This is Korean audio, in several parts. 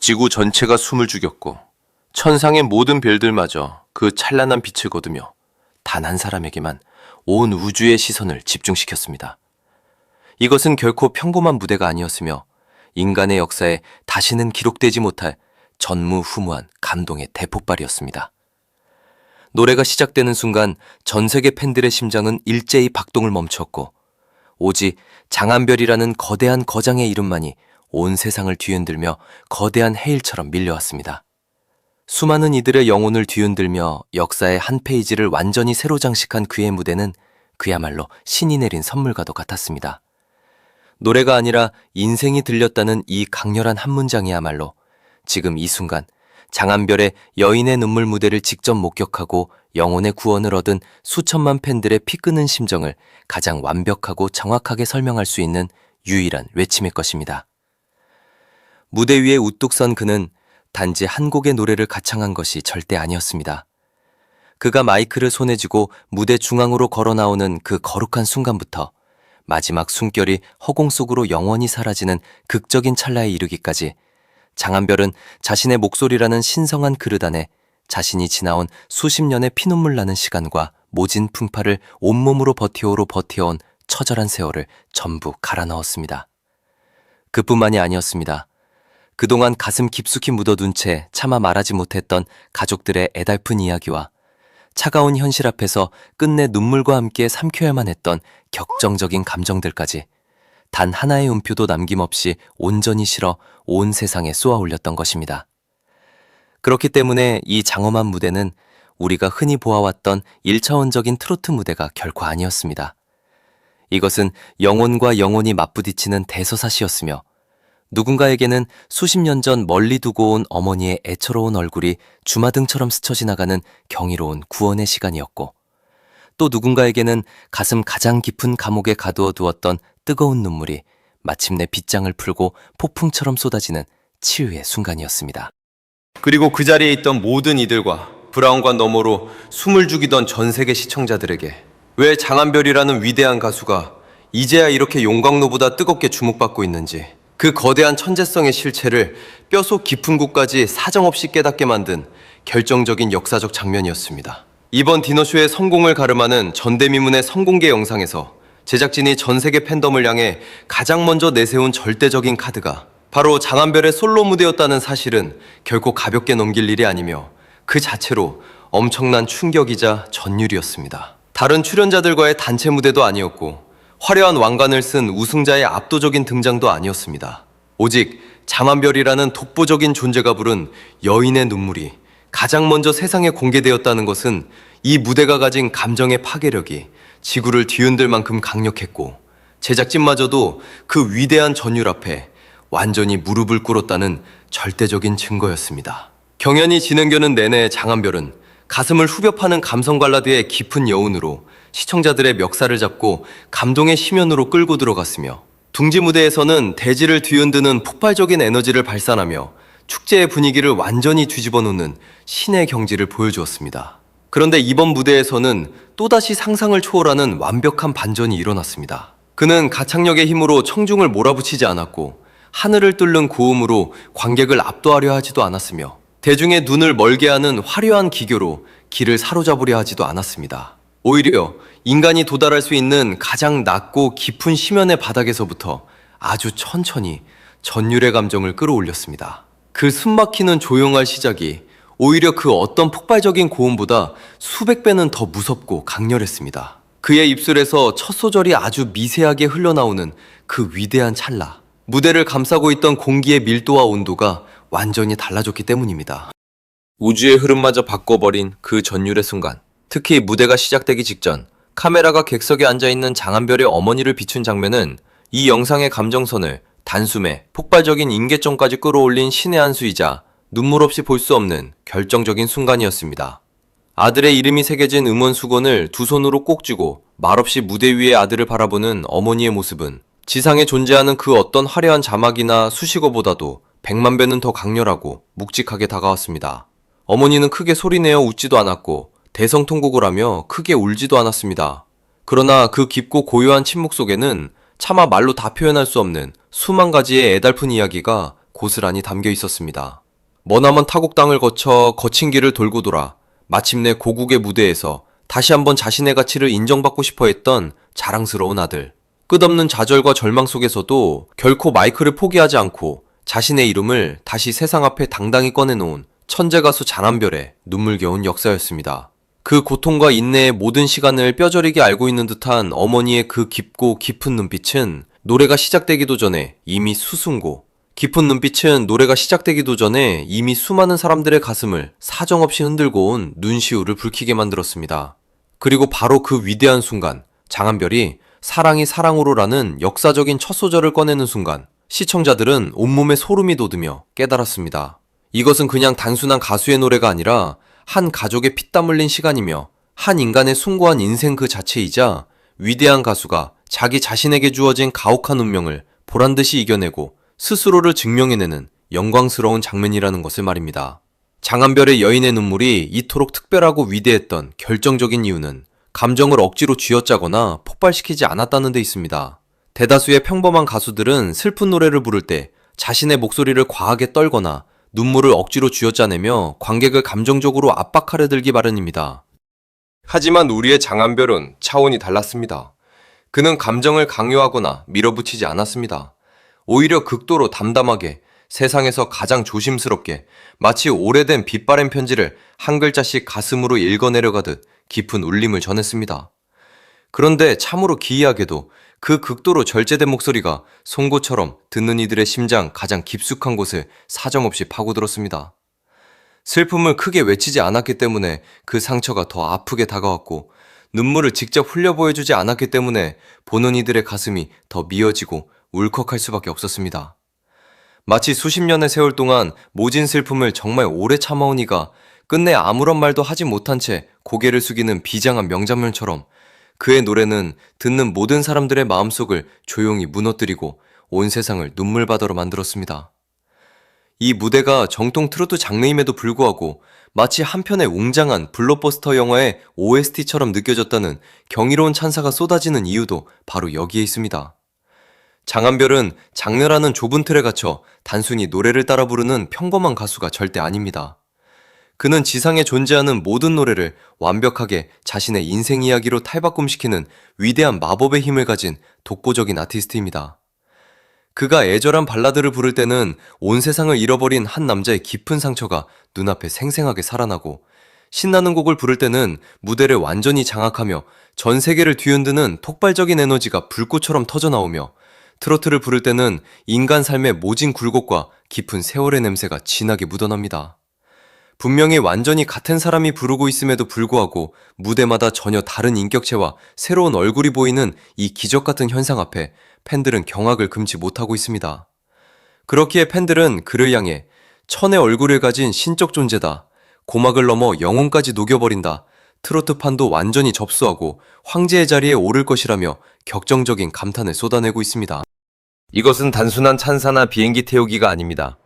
지구 전체가 숨을 죽였고 천상의 모든 별들마저 그 찬란한 빛을 거두며 단 한 사람에게만 온 우주의 시선을 집중시켰습니다. 이것은 결코 평범한 무대가 아니었으며 인간의 역사에 다시는 기록되지 못할 전무후무한 감동의 대폭발이었습니다. 노래가 시작되는 순간 전 세계 팬들의 심장은 일제히 박동을 멈췄고 오직 장한별이라는 거대한 거장의 이름만이 온 세상을 뒤흔들며 거대한 해일처럼 밀려왔습니다. 수많은 이들의 영혼을 뒤흔들며 역사의 한 페이지를 완전히 새로 장식한 그의 무대는 그야말로 신이 내린 선물과도 같았습니다. 노래가 아니라 인생이 들렸다는 이 강렬한 한 문장이야말로 지금 이 순간 장한별의 여인의 눈물 무대를 직접 목격하고 영혼의 구원을 얻은 수천만 팬들의 피 끓는 심정을 가장 완벽하고 정확하게 설명할 수 있는 유일한 외침일 것입니다. 무대 위에 우뚝 선 그는 단지 한 곡의 노래를 가창한 것이 절대 아니었습니다. 그가 마이크를 손에 쥐고 무대 중앙으로 걸어 나오는 그 거룩한 순간부터 마지막 숨결이 허공 속으로 영원히 사라지는 극적인 찰나에 이르기까지 장한별은 자신의 목소리라는 신성한 그릇 안에 자신이 지나온 수십 년의 피눈물 나는 시간과 모진 풍파를 온몸으로 버텨온 처절한 세월을 전부 갈아 넣었습니다. 그뿐만이 아니었습니다. 그동안 가슴 깊숙이 묻어둔 채 차마 말하지 못했던 가족들의 애달픈 이야기와 차가운 현실 앞에서 끝내 눈물과 함께 삼켜야만 했던 격정적인 감정들까지 단 하나의 음표도 남김없이 온전히 실어 온 세상에 쏘아 올렸던 것입니다. 그렇기 때문에 이 장엄한 무대는 우리가 흔히 보아왔던 1차원적인 트로트 무대가 결코 아니었습니다. 이것은 영혼과 영혼이 맞부딪히는 대서사시였으며 누군가에게는 수십 년 전 멀리 두고 온 어머니의 애처로운 얼굴이 주마등처럼 스쳐 지나가는 경이로운 구원의 시간이었고 또 누군가에게는 가슴 가장 깊은 감옥에 가두어 두었던 뜨거운 눈물이 마침내 빗장을 풀고 폭풍처럼 쏟아지는 치유의 순간이었습니다. 그리고 그 자리에 있던 모든 이들과 브라운관 너머로 숨을 죽이던 전 세계 시청자들에게 왜 장한별이라는 위대한 가수가 이제야 이렇게 용광로보다 뜨겁게 주목받고 있는지 그 거대한 천재성의 실체를 뼈속 깊은 곳까지 사정없이 깨닫게 만든 결정적인 역사적 장면이었습니다. 이번 디너쇼의 성공을 가름하는 전대미문의 선공개 영상에서 제작진이 전 세계 팬덤을 향해 가장 먼저 내세운 절대적인 카드가 바로 장한별의 솔로 무대였다는 사실은 결코 가볍게 넘길 일이 아니며 그 자체로 엄청난 충격이자 전율이었습니다. 다른 출연자들과의 단체 무대도 아니었고 화려한 왕관을 쓴 우승자의 압도적인 등장도 아니었습니다. 오직 장한별이라는 독보적인 존재가 부른 여인의 눈물이 가장 먼저 세상에 공개되었다는 것은 이 무대가 가진 감정의 파괴력이 지구를 뒤흔들 만큼 강력했고 제작진마저도 그 위대한 전율 앞에 완전히 무릎을 꿇었다는 절대적인 증거였습니다. 경연이 진행되는 내내 장한별은 가슴을 후벼 파는 감성 발라드의 깊은 여운으로 시청자들의 멱살을 잡고 감동의 심연으로 끌고 들어갔으며 둥지 무대에서는 대지를 뒤흔드는 폭발적인 에너지를 발산하며 축제의 분위기를 완전히 뒤집어 놓는 신의 경지를 보여주었습니다. 그런데 이번 무대에서는 또다시 상상을 초월하는 완벽한 반전이 일어났습니다. 그는 가창력의 힘으로 청중을 몰아붙이지 않았고 하늘을 뚫는 고음으로 관객을 압도하려 하지도 않았으며 대중의 눈을 멀게 하는 화려한 기교로 길을 사로잡으려 하지도 않았습니다. 오히려 인간이 도달할 수 있는 가장 낮고 깊은 심연의 바닥에서부터 아주 천천히 전율의 감정을 끌어올렸습니다. 그 숨막히는 조용할 시작이 오히려 그 어떤 폭발적인 고음보다 수백 배는 더 무섭고 강렬했습니다. 그의 입술에서 첫 소절이 아주 미세하게 흘러나오는 그 위대한 찰나, 무대를 감싸고 있던 공기의 밀도와 온도가 완전히 달라졌기 때문입니다. 우주의 흐름마저 바꿔버린 그 전율의 순간, 특히 무대가 시작되기 직전 카메라가 객석에 앉아있는 장한별의 어머니를 비춘 장면은 이 영상의 감정선을 단숨에 폭발적인 임계점까지 끌어올린 신의 한 수이자 눈물 없이 볼 수 없는 결정적인 순간이었습니다. 아들의 이름이 새겨진 음원 수건을 두 손으로 꼭 쥐고 말없이 무대 위의 아들을 바라보는 어머니의 모습은 지상에 존재하는 그 어떤 화려한 자막이나 수식어보다도 100만 배는 더 강렬하고 묵직하게 다가왔습니다. 어머니는 크게 소리내어 웃지도 않았고 대성통곡을 하며 크게 울지도 않았습니다. 그러나 그 깊고 고요한 침묵 속에는 차마 말로 다 표현할 수 없는 수만 가지의 애달픈 이야기가 고스란히 담겨 있었습니다. 머나먼 타국 땅을 거쳐 거친 길을 돌고 돌아 마침내 고국의 무대에서 다시 한번 자신의 가치를 인정받고 싶어 했던 자랑스러운 아들. 끝없는 좌절과 절망 속에서도 결코 마이크를 포기하지 않고 자신의 이름을 다시 세상 앞에 당당히 꺼내놓은 천재 가수 장한별의 눈물겨운 역사였습니다. 그 고통과 인내의 모든 시간을 뼈저리게 알고 있는 듯한 어머니의 그 깊고 깊은 눈빛은 노래가 시작되기도 전에 이미 수많은 사람들의 가슴을 사정없이 흔들고 온 눈시울을 붉히게 만들었습니다. 그리고 바로 그 위대한 순간, 장한별이 사랑이 사랑으로라는 역사적인 첫 소절을 꺼내는 순간, 시청자들은 온몸에 소름이 돋으며 깨달았습니다. 이것은 그냥 단순한 가수의 노래가 아니라 한 가족의 피땀 흘린 시간이며 한 인간의 숭고한 인생 그 자체이자 위대한 가수가 자기 자신에게 주어진 가혹한 운명을 보란듯이 이겨내고 스스로를 증명해내는 영광스러운 장면이라는 것을 말입니다. 장한별의 여인의 눈물이 이토록 특별하고 위대했던 결정적인 이유는 감정을 억지로 쥐어짜거나 폭발시키지 않았다는 데 있습니다. 대다수의 평범한 가수들은 슬픈 노래를 부를 때 자신의 목소리를 과하게 떨거나 눈물을 억지로 쥐어짜내며 관객을 감정적으로 압박하려 들기 마련입니다. 하지만 우리의 장한별은 차원이 달랐습니다. 그는 감정을 강요하거나 밀어붙이지 않았습니다. 오히려 극도로 담담하게 세상에서 가장 조심스럽게 마치 오래된 빛바랜 편지를 한 글자씩 가슴으로 읽어내려가듯 깊은 울림을 전했습니다. 그런데 참으로 기이하게도 그 극도로 절제된 목소리가 송곳처럼 듣는 이들의 심장 가장 깊숙한 곳을 사정없이 파고들었습니다. 슬픔을 크게 외치지 않았기 때문에 그 상처가 더 아프게 다가왔고, 눈물을 직접 흘려 보여주지 않았기 때문에 보는 이들의 가슴이 더 미어지고 울컥할 수밖에 없었습니다. 마치 수십 년의 세월 동안 모진 슬픔을 정말 오래 참아온 이가 끝내 아무런 말도 하지 못한 채 고개를 숙이는 비장한 명장면처럼 그의 노래는 듣는 모든 사람들의 마음속을 조용히 무너뜨리고 온 세상을 눈물바다로 만들었습니다. 이 무대가 정통 트로트 장르임에도 불구하고 마치 한편의 웅장한 블록버스터 영화의 OST처럼 느껴졌다는 경이로운 찬사가 쏟아지는 이유도 바로 여기에 있습니다. 장한별은 장르라는 좁은 틀에 갇혀 단순히 노래를 따라 부르는 평범한 가수가 절대 아닙니다. 그는 지상에 존재하는 모든 노래를 완벽하게 자신의 인생 이야기로 탈바꿈시키는 위대한 마법의 힘을 가진 독보적인 아티스트입니다. 그가 애절한 발라드를 부를 때는 온 세상을 잃어버린 한 남자의 깊은 상처가 눈앞에 생생하게 살아나고, 신나는 곡을 부를 때는 무대를 완전히 장악하며 전 세계를 뒤흔드는 폭발적인 에너지가 불꽃처럼 터져나오며, 트로트를 부를 때는 인간 삶의 모진 굴곡과 깊은 세월의 냄새가 진하게 묻어납니다. 분명히 완전히 같은 사람이 부르고 있음에도 불구하고 무대마다 전혀 다른 인격체와 새로운 얼굴이 보이는 이 기적 같은 현상 앞에 팬들은 경악을 금치 못하고 있습니다. 그렇기에 팬들은 그를 향해 천의 얼굴을 가진 신적 존재다, 고막을 넘어 영혼까지 녹여버린다, 트로트판도 완전히 접수하고 황제의 자리에 오를 것이라며 격정적인 감탄을 쏟아내고 있습니다. 이것은 단순한 찬사나 비행기 태우기가 아닙니다.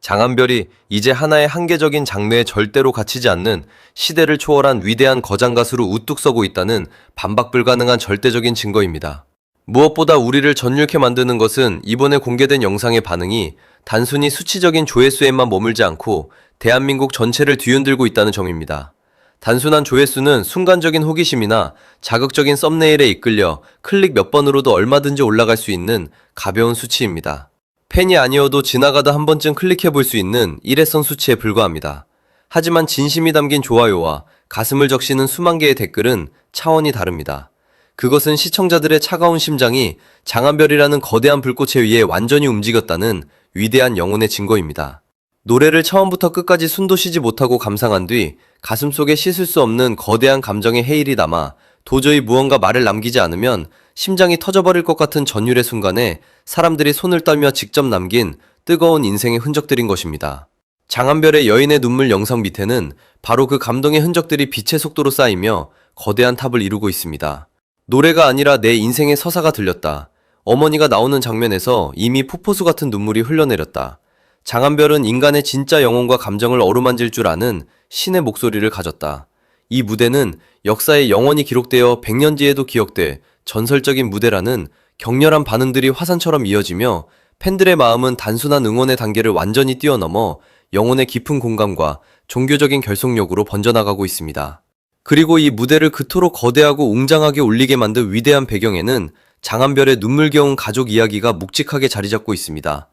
장한별이 이제 하나의 한계적인 장르에 절대로 갇히지 않는 시대를 초월한 위대한 거장가수로 우뚝 서고 있다는 반박 불가능한 절대적인 증거입니다. 무엇보다 우리를 전율케 만드는 것은 이번에 공개된 영상의 반응이 단순히 수치적인 조회수에만 머물지 않고 대한민국 전체를 뒤흔들고 있다는 점입니다. 단순한 조회수는 순간적인 호기심이나 자극적인 썸네일에 이끌려 클릭 몇 번으로도 얼마든지 올라갈 수 있는 가벼운 수치입니다. 팬이 아니어도 지나가다 한 번쯤 클릭해 볼 수 있는 일회성 수치에 불과합니다. 하지만 진심이 담긴 좋아요와 가슴을 적시는 수만 개의 댓글은 차원이 다릅니다. 그것은 시청자들의 차가운 심장이 장한별이라는 거대한 불꽃에 의해 완전히 움직였다는 위대한 영혼의 증거입니다. 노래를 처음부터 끝까지 숨도 쉬지 못하고 감상한 뒤 가슴속에 씻을 수 없는 거대한 감정의 해일이 남아 도저히 무언가 말을 남기지 않으면 심장이 터져버릴 것 같은 전율의 순간에 사람들이 손을 떨며 직접 남긴 뜨거운 인생의 흔적들인 것입니다. 장한별의 여인의 눈물 영상 밑에는 바로 그 감동의 흔적들이 빛의 속도로 쌓이며 거대한 탑을 이루고 있습니다. 노래가 아니라 내 인생의 서사가 들렸다. 어머니가 나오는 장면에서 이미 폭포수 같은 눈물이 흘러내렸다. 장한별은 인간의 진짜 영혼과 감정을 어루만질 줄 아는 신의 목소리를 가졌다. 이 무대는 역사에 영원히 기록되어 100년 뒤에도 기억될 전설적인 무대라는 격렬한 반응들이 화산처럼 이어지며 팬들의 마음은 단순한 응원의 단계를 완전히 뛰어넘어 영혼의 깊은 공감과 종교적인 결속력으로 번져나가고 있습니다. 그리고 이 무대를 그토록 거대하고 웅장하게 울리게 만든 위대한 배경에는 장한별의 눈물겨운 가족 이야기가 묵직하게 자리 잡고 있습니다.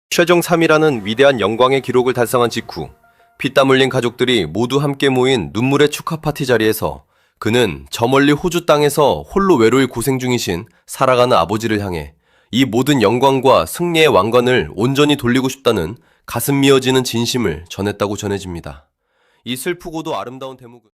최종 3위라는 위대한 영광의 기록을 달성한 직후 피땀 흘린 가족들이 모두 함께 모인 눈물의 축하 파티 자리에서 그는 저 멀리 호주 땅에서 홀로 외로이 고생 중이신 살아가는 아버지를 향해 이 모든 영광과 승리의 왕관을 온전히 돌리고 싶다는 가슴 미어지는 진심을 전했다고 전해집니다. 이 슬프고도 아름다운 대목은